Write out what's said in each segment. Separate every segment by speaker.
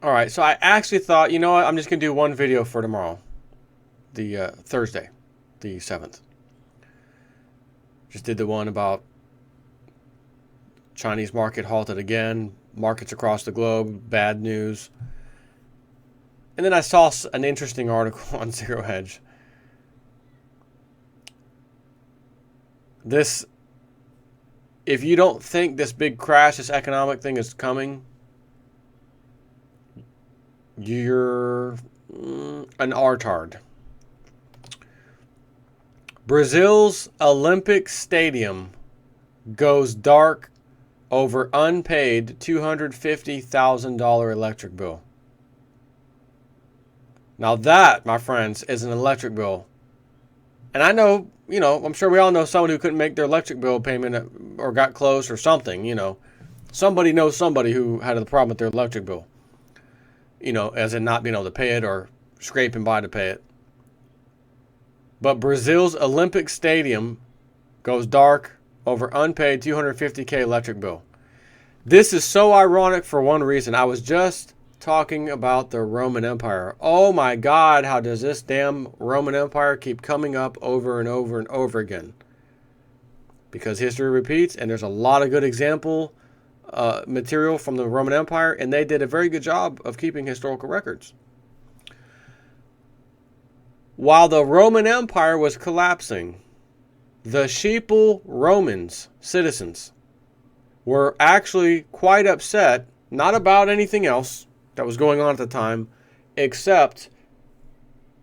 Speaker 1: All right, so I actually thought, you know what? I'm just going to do one video for tomorrow, the Thursday, the 7th. Just did the one about Chinese market halted again, markets across the globe, bad news. And then I saw an interesting article on Zero Hedge. This, if you don't think this big crash, this economic thing is coming, you're an artard. Brazil's Olympic Stadium goes dark over unpaid $250,000 electric bill. Now that, my friends, is an electric bill. And I know, I'm sure we all know someone who couldn't make their electric bill payment or got close or something, Somebody knows somebody who had a problem with their electric bill. As in not being able to pay it or scraping by to pay it. But Brazil's Olympic Stadium goes dark over unpaid $250K electric bill. This is so ironic for one reason. I was just talking about the Roman Empire. Oh my God, how does this damn Roman Empire keep coming up over and over and over again? Because history repeats, and there's a lot of good example material from the Roman Empire, and they did a very good job of keeping historical records. While the Roman Empire was collapsing, the sheeple Romans, citizens, were actually quite upset, not about anything else that was going on at the time, except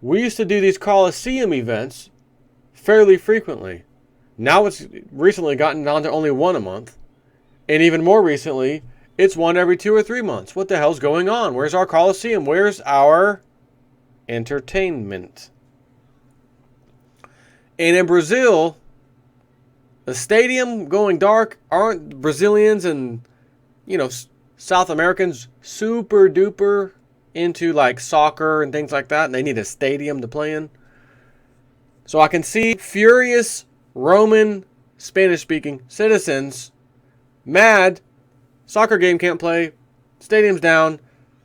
Speaker 1: we used to do these Colosseum events fairly frequently. Now it's recently gotten down to only one a month. And even more recently, it's one every 2 or 3 months. What the hell's going on? Where's our Colosseum? Where's our entertainment? And in Brazil, the stadium going dark, aren't Brazilians and, South Americans super duper into like soccer and things like that, and they need a stadium to play in? So I can see furious Roman Spanish-speaking citizens mad, soccer game can't play, stadium's down.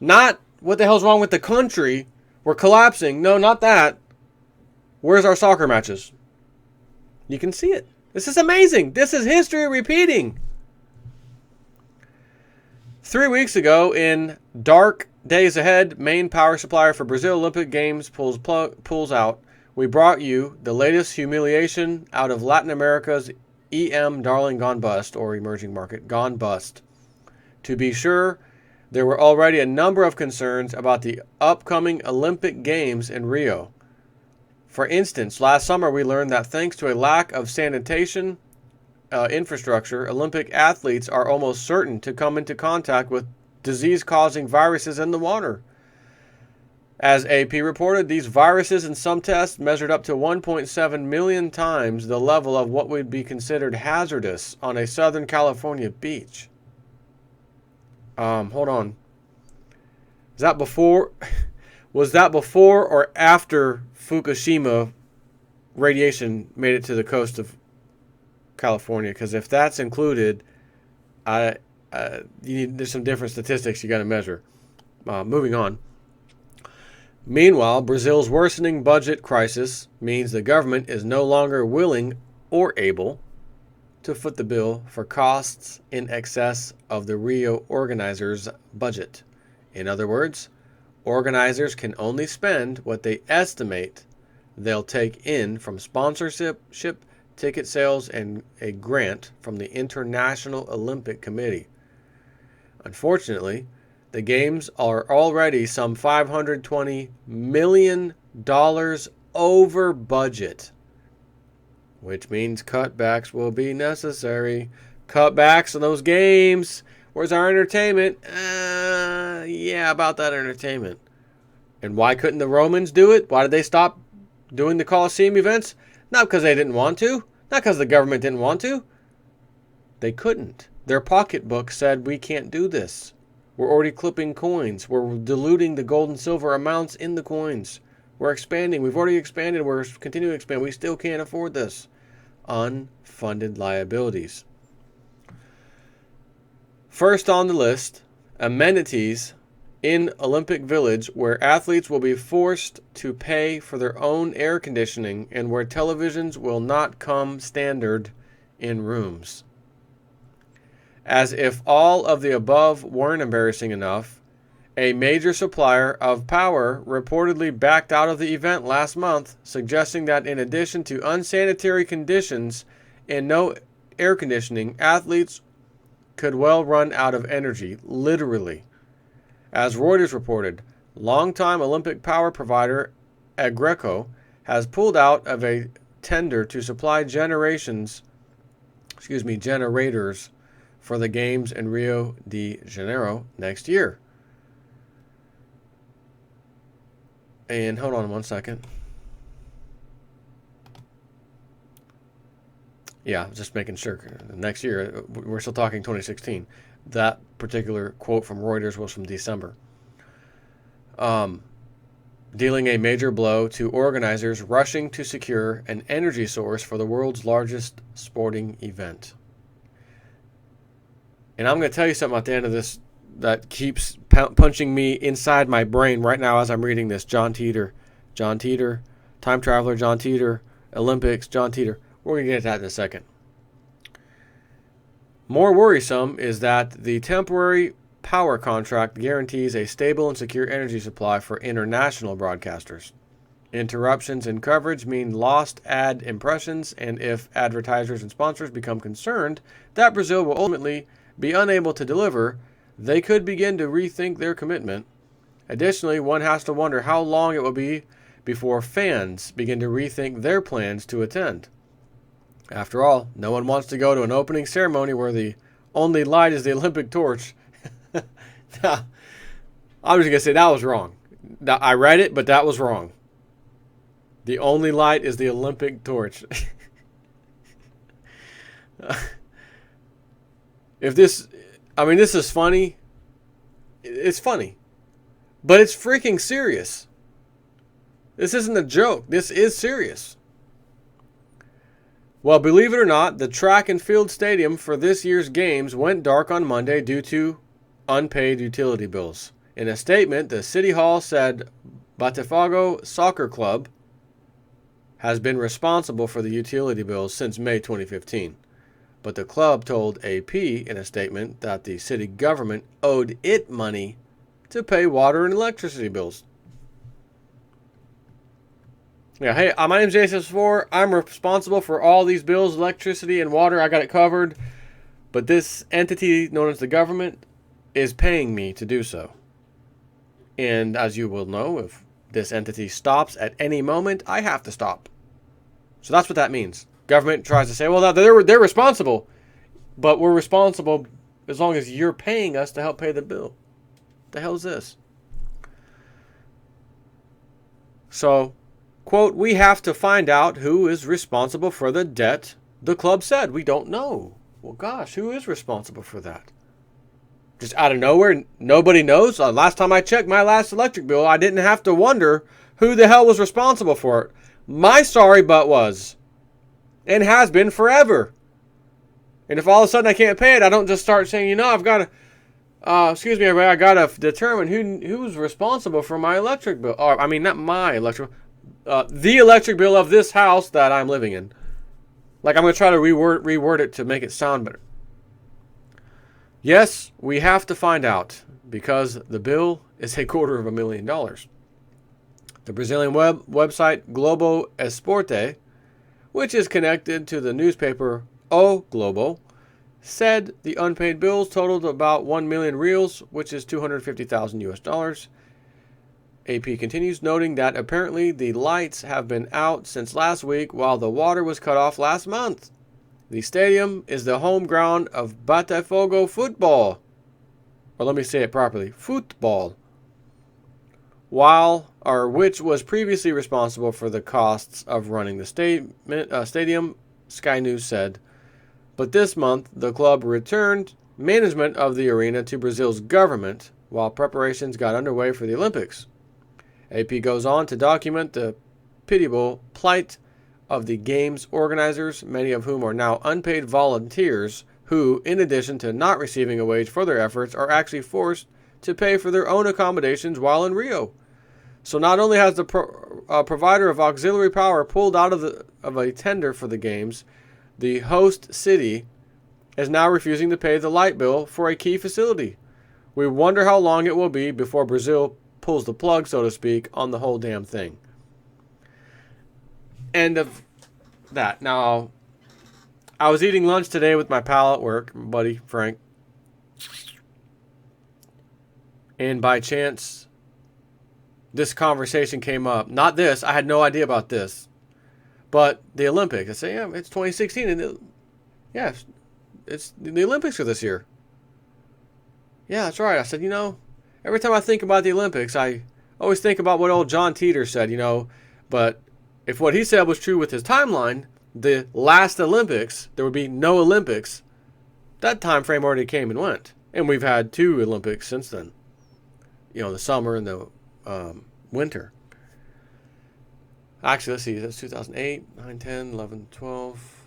Speaker 1: Not what the hell's wrong with the country, we're collapsing. No, not that. Where's our soccer matches? You can see it. This is amazing. This is history repeating. 3 weeks ago, in dark days ahead, main power supplier for Brazil Olympic Games pulls out. We brought you the latest humiliation out of Latin America's EM darling gone bust, or emerging market gone bust. To be sure, there were already a number of concerns about the upcoming Olympic Games in Rio. For instance, last summer we learned that thanks to a lack of sanitation infrastructure, Olympic athletes are almost certain to come into contact with disease-causing viruses in the water. As AP reported, these viruses in some tests measured up to 1.7 million times the level of what would be considered hazardous on a Southern California beach. Hold on. Was that before or after Fukushima radiation made it to the coast of California? Because if that's included, there's some different statistics you got to measure. Moving on. Meanwhile, Brazil's worsening budget crisis means the government is no longer willing or able to foot the bill for costs in excess of the Rio organizers' budget. In other words, organizers can only spend what they estimate they'll take in from sponsorship, ticket sales, and a grant from the International Olympic Committee. Unfortunately, the games are already some $520 million over budget, which means cutbacks will be necessary. Cutbacks on those games. Where's our entertainment? Yeah, about that entertainment. And why couldn't the Romans do it? Why did they stop doing the Colosseum events? Not because they didn't want to. Not because the government didn't want to. They couldn't. Their pocketbook said, we can't do this. We're already clipping coins. We're diluting the gold and silver amounts in the coins. We're expanding. We've already expanded. We're continuing to expand. We still can't afford this. Unfunded liabilities. First on the list, amenities in Olympic Village, where athletes will be forced to pay for their own air conditioning and where televisions will not come standard in rooms. As if all of the above weren't embarrassing enough, a major supplier of power reportedly backed out of the event last month, suggesting that in addition to unsanitary conditions and no air conditioning, athletes could well run out of energy, literally. As Reuters reported, longtime Olympic power provider Agreco has pulled out of a tender to supply generators for the Games in Rio de Janeiro next year. And hold on one second. Yeah, just making sure. Next year, we're still talking 2016. That particular quote from Reuters was from December. Dealing a major blow to organizers rushing to secure an energy source for the world's largest sporting event. And I'm going to tell you something at the end of this that keeps punching me inside my brain right now as I'm reading this. John Titor, time traveler, John Titor, Olympics, John Titor. We're going to get to that in a second. More worrisome is that the temporary power contract guarantees a stable and secure energy supply for international broadcasters. Interruptions in coverage mean lost ad impressions, and if advertisers and sponsors become concerned that Brazil will ultimately be unable to deliver, they could begin to rethink their commitment. Additionally, one has to wonder how long it will be before fans begin to rethink their plans to attend. After all, no one wants to go to an opening ceremony where the only light is the Olympic torch. I'm just going to say that was wrong. I read it, but that was wrong. The only light is the Olympic torch. This is funny. It's funny. But it's freaking serious. This isn't a joke. This is serious. Well, believe it or not, the track and field stadium for this year's games went dark on Monday due to unpaid utility bills. In a statement, the City Hall said Botafogo Soccer Club has been responsible for the utility bills since May 2015. But the club told AP in a statement that the city government owed it money to pay water and electricity bills. Yeah, hey, my name's Jason4. I'm responsible for all these bills, electricity and water. I got it covered. But this entity known as the government is paying me to do so. And as you will know, if this entity stops at any moment, I have to stop. So that's what that means. Government tries to say, well, they're responsible. But we're responsible as long as you're paying us to help pay the bill. The hell is this? So, quote, we have to find out who is responsible for the debt, the club said. We don't know. Well, gosh, who is responsible for that? Just out of nowhere, nobody knows? Last time I checked my last electric bill, I didn't have to wonder who the hell was responsible for it. My sorry butt was. And has been forever. And if all of a sudden I can't pay it, I don't just start saying, I've got to, excuse me, everybody, I got to determine who's responsible for my electric bill. Or, not my electric bill. The electric bill of this house that I'm living in. Like, I'm going to try to reword it to make it sound better. Yes, we have to find out because the bill is $250,000. The Brazilian website Globo Esporte, which is connected to the newspaper O Globo, said the unpaid bills totaled about 1 million reals, which is $250,000. AP continues, noting that apparently the lights have been out since last week while the water was cut off last month. The stadium is the home ground of Botafogo football. Or let me say it properly, football. Which was previously responsible for the costs of running the stadium, Sky News said. But this month, the club returned management of the arena to Brazil's government while preparations got underway for the Olympics. AP goes on to document the pitiable plight of the games organizers, many of whom are now unpaid volunteers who, in addition to not receiving a wage for their efforts, are actually forced to pay for their own accommodations while in Rio. So not only has the provider of auxiliary power pulled out of a tender for the games, the host city is now refusing to pay the light bill for a key facility. We wonder how long it will be before Brazil pulls the plug, so to speak, on the whole damn thing. End of that. Now, I was eating lunch today with my pal at work, my buddy Frank. And by chance, this conversation came up. Not this. I had no idea about this. But the Olympics. I say, yeah, it's 2016. And it's the Olympics are this year. Yeah, that's right. I said, every time I think about the Olympics, I always think about what old John Titor said, But if what he said was true with his timeline, the last Olympics, there would be no Olympics. That time frame already came and went. And we've had 2 Olympics since then. The summer and the winter. Actually, let's see. That's 2008, 9, 10, 11, 12.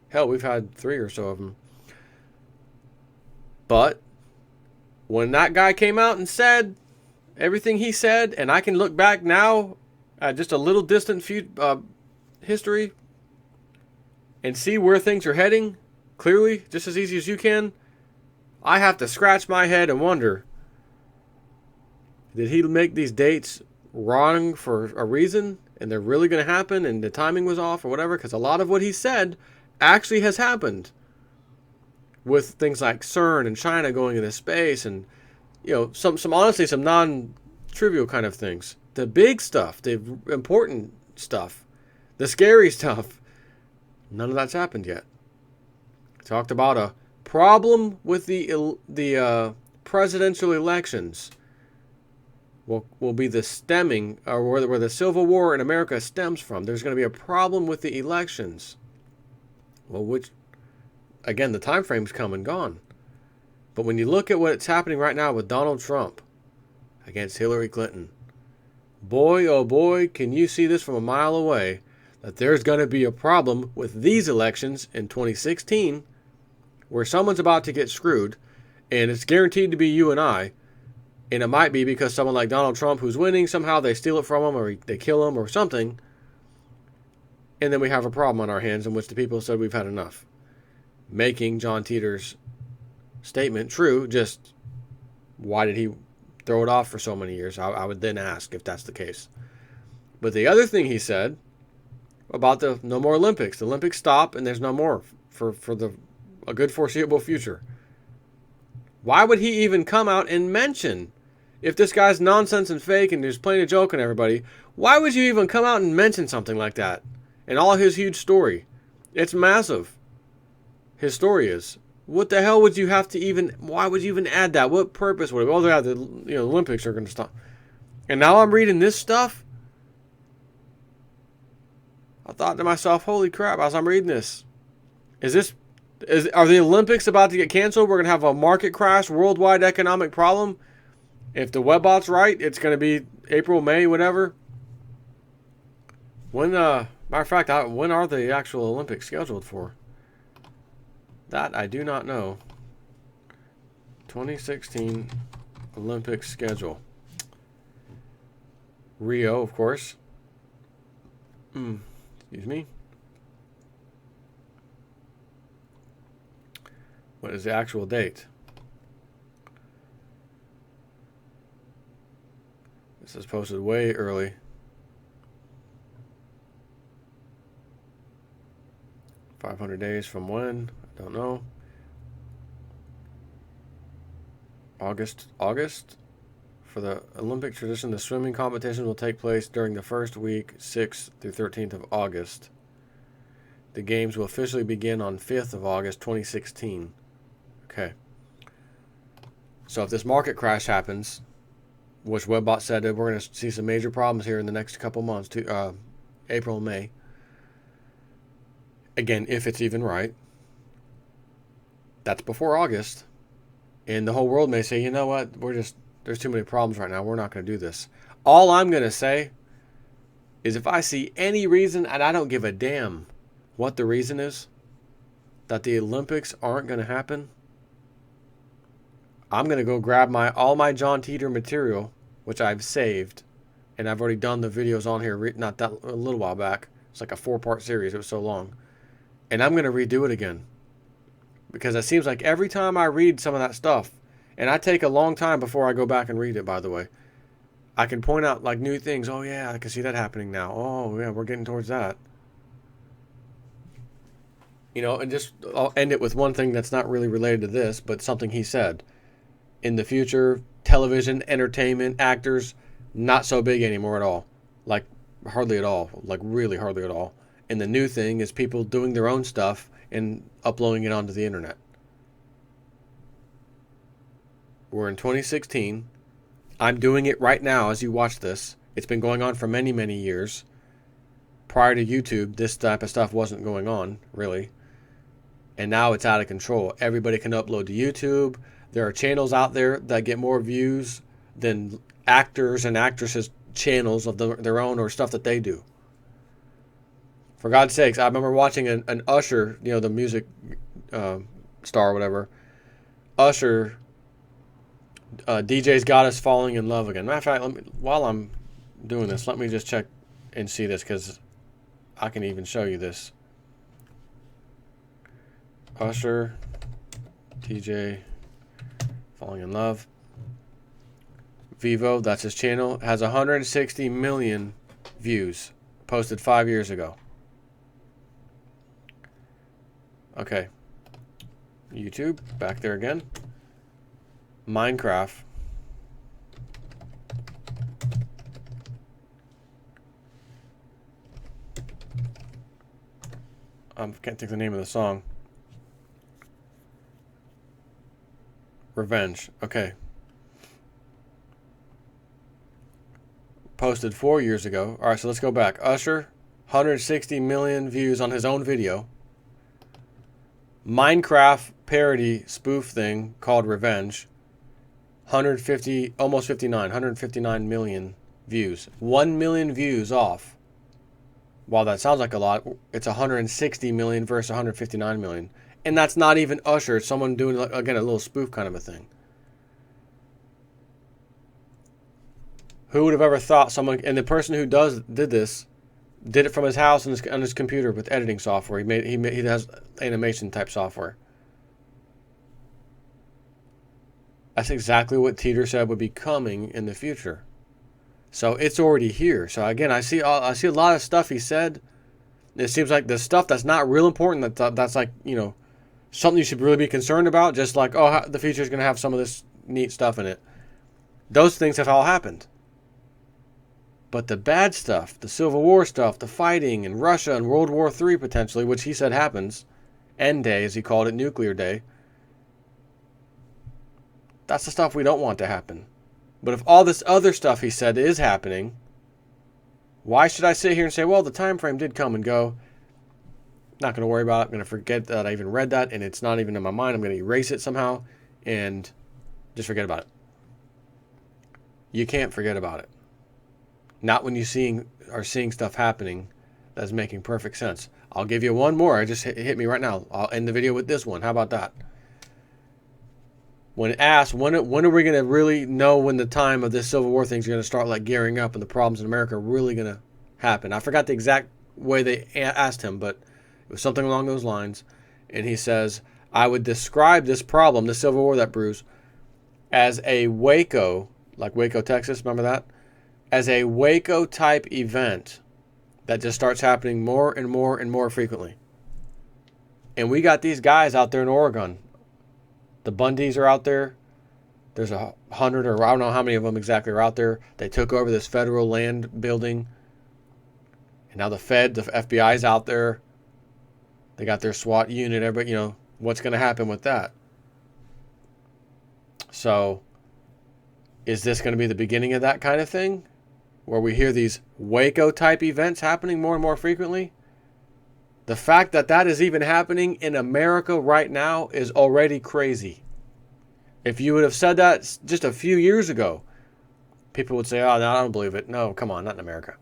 Speaker 1: Hell, we've had 3 or so of them. But when that guy came out and said everything he said, and I can look back now at just a little distant history and see where things are heading clearly, just as easy as you can, I have to scratch my head and wonder, did he make these dates wrong for a reason, and they're really going to happen, and the timing was off or whatever? Because a lot of what he said actually has happened with things like CERN and China going into space, and some honestly some non-trivial kind of things. The big stuff, the important stuff, the scary stuff, none of that's happened yet. Talked about a problem with the presidential elections. Will be the stemming, or where the Civil War in America stems from. There's going to be a problem with the elections. Well, which, again, the time frame's come and gone. But when you look at what's happening right now with Donald Trump against Hillary Clinton, boy, oh boy, can you see this from a mile away, that there's going to be a problem with these elections in 2016, where someone's about to get screwed, and it's guaranteed to be you and I. And it might be because someone like Donald Trump, who's winning, somehow they steal it from him, or they kill him, or something. And then we have a problem on our hands in which the people said we've had enough. Making John Titor's statement true, just why did he throw it off for so many years? I would then ask if that's the case. But the other thing he said about the no more Olympics. The Olympics stop and there's no more for a good foreseeable future. Why would he even come out and mention, if this guy's nonsense and fake and just playing a joke on everybody, why would you even come out and mention something like that? And all his huge story. It's massive. His story is. What the hell would you have to even, why would you even add that? What purpose would it? Well, yeah, the Olympics are going to stop. And now I'm reading this stuff. I thought to myself, holy crap, as I'm reading this, are the Olympics about to get canceled? We're going to have a market crash, worldwide economic problem. If the Webbot's right, it's going to be April, May, whatever. Matter of fact, when are the actual Olympics scheduled for? That I do not know. 2016 Olympic schedule. Rio, of course. Excuse me. What is the actual date? This is posted way early. $500 days from when? I don't know. August. For the Olympic tradition, the swimming competition will take place during the first week, 6th through 13th of August. The games will officially begin on 5th of August, 2016. Okay. So if this market crash happens, which Webbot said that we're going to see some major problems here in the next couple months, April and May. Again, if it's even right. That's before August. And the whole world may say, you know what, there's too many problems right now. We're not going to do this. All I'm going to say is if I see any reason, and I don't give a damn what the reason is, that the Olympics aren't going to happen, I'm going to go grab all my John Titor material, which I've saved, and I've already done the videos on here not that a little while back. It's like a 4-part series. It was so long. And I'm going to redo it again. Because it seems like every time I read some of that stuff, and I take a long time before I go back and read it, by the way, I can point out like new things. Oh, yeah, I can see that happening now. Oh, yeah, we're getting towards that. You know, and just I'll end it with one thing that's not really related to this, but something he said. In the future, television, entertainment, actors, not so big anymore at all. Like, hardly at all. Like, really hardly at all. And the new thing is people doing their own stuff and uploading it onto the internet. We're in 2016. I'm doing it right now as you watch this. It's been going on for many, many years. Prior to YouTube, this type of stuff wasn't going on, really. And now it's out of control. Everybody can upload to YouTube. There are channels out there that get more views than actors and actresses' channels of their own or stuff that they do. For God's sakes, I remember watching an Usher, you know, the music star or whatever. Usher, DJ's Got Us Falling in Love Again. Matter of fact, while I'm doing this, let me just check and see this because I can even show you this. Usher, DJ, Falling in Love. Vivo, that's his channel, has 160 million views, posted 5 years ago. Okay. YouTube, back there again. Minecraft. I can't think of the name of the song. Revenge. Okay. Posted 4 years ago. Alright, so let's go back. Usher, 160 million views on his own video. Minecraft parody spoof thing called Revenge. 150, almost 59, 159 million views. 1 million views off. While that sounds like a lot, it's 160 million versus 159 million. And that's not even Usher. It's someone doing, again, a little spoof kind of a thing. Who would have ever thought someone... And the person who did this did it from his house on his computer with editing software. He has animation type software. That's exactly what Titor said would be coming in the future. So it's already here. So again, I see a lot of stuff he said. It seems like the stuff that's not real important, that's like, you know, something you should really be concerned about. Just like, oh, the future is going to have some of this neat stuff in it. Those things have all happened. But the bad stuff, the Civil War stuff, the fighting in Russia and World War III potentially, which he said happens, End Day, as he called it, Nuclear Day, that's the stuff we don't want to happen. But if all this other stuff he said is happening, why should I sit here and say, well, the time frame did come and go? Not going to worry about it. I'm going to forget that I even read that, and it's not even in my mind. I'm going to erase it somehow and just forget about it. You can't forget about it. Not when you are seeing stuff happening that's making perfect sense. I'll give you one more. It just hit me right now. I'll end the video with this one. How about that? When asked, when are we going to really know when the time of this Civil War thing is going to start like gearing up and the problems in America are really going to happen? I forgot the exact way they asked him, but it was something along those lines. And he says, I would describe this problem, the Civil War that brews, as a Waco, like Waco, Texas, remember that? As a Waco-type event that just starts happening more and more and more frequently. And we got these guys out there in Oregon. The Bundys are out there. There's 100 or I don't know how many of them exactly are out there. They took over this federal land building. And now the FBI's out there. They got their SWAT unit. Everybody, you know, what's going to happen with that? So, is this going to be the beginning of that kind of thing? Where we hear these Waco-type events happening more and more frequently? The fact that that is even happening in America right now is already crazy. If you would have said that just a few years ago, people would say, oh, no, I don't believe it. No, come on, not in America.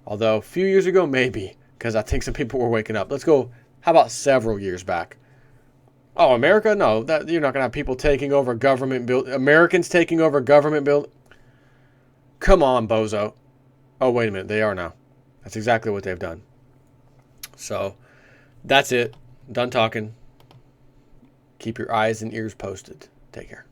Speaker 1: Although a few years ago, maybe, because I think some people were waking up. Let's go, how about several years back? Oh, America? No, that you're not gonna have people taking over government build. Americans taking over government build. Come on, bozo. Oh, wait a minute. They are now. That's exactly what they've done. So, that's it. Done talking. Keep your eyes and ears posted. Take care.